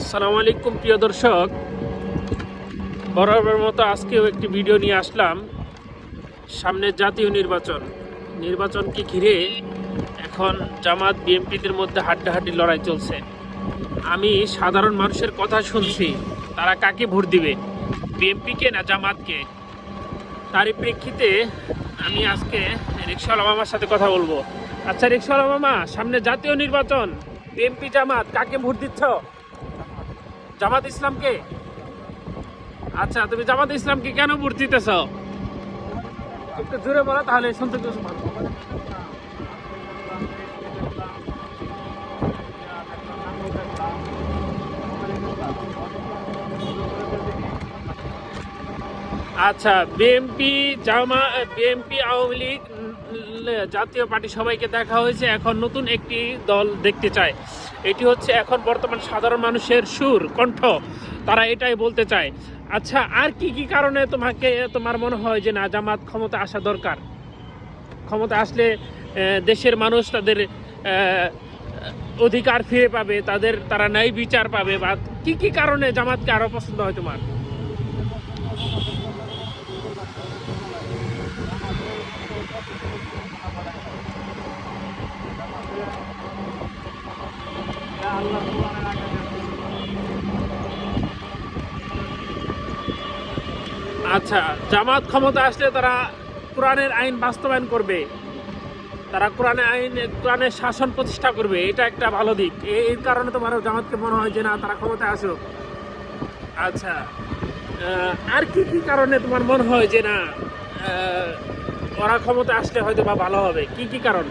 আসসালামু আলাইকুম প্রিয় দর্শক, বরাবর মতো আজকেও একটি ভিডিও নিয়ে আসলাম। সামনে জাতীয় নির্বাচনকে ঘিরে এখন জামাত বিএনপিদের মধ্যে হাড্ডাহাড্ডি লড়াই চলছে। আমি সাধারণ মানুষের কথা শুনছি, তারা কাকে ভোট দিবে, বিএনপিকে না জামাতকে। তারই প্রেক্ষিতে আমি আজকে রিকশাওয়ালা মামার সাথে কথা বলবো। আচ্ছা রিকশাওয়ালা মামা, সামনে জাতীয় নির্বাচন, বিএনপি জামাত, কাকে ভোট দিচ্ছ? জামাত ইসলামকে। আচ্ছা, তুমি জামাত ইসলামকে কেন ভোট দিতেছ? একটু জোরে বলো, তাহলে শুনতে কিছু ভালো। আচ্ছা, বিএনপি আওয়ামী লীগ জাতীয় পার্টি সবাইকে দেখা হয়েছে, এখন নতুন একটি দল দেখতে চায়। এটি হচ্ছে এখন বর্তমান সাধারণ মানুষের সুর, কণ্ঠ, তারা এটাই বলতে চায়। আচ্ছা, আর কি কি কারণে তোমার মনে হয় যে না, জামাত ক্ষমতা আসা দরকার? ক্ষমতা আসলে দেশের মানুষ তাদের অধিকার ফিরে পাবে, তারা ন্যায় বিচার পাবে, বা কি কি কারণে জামাতকে আরো পছন্দ হয় তোমার? আচ্ছা, জামাত ক্ষমতা আসলে তারা কোরআনের আইন বাস্তবায়ন করবে, তারা কোরআনের শাসন প্রতিষ্ঠা করবে, এটা একটা ভালো দিক। এর কারণে তোমার জামাতকে মনে হয় যে না, তারা ক্ষমতায় আসুক। আচ্ছা, আর কি কি কারণে তোমার মনে হয় যে না, ওরা ক্ষমতা আসলে হয়তো বা ভালো হবে? কি কি কারণ?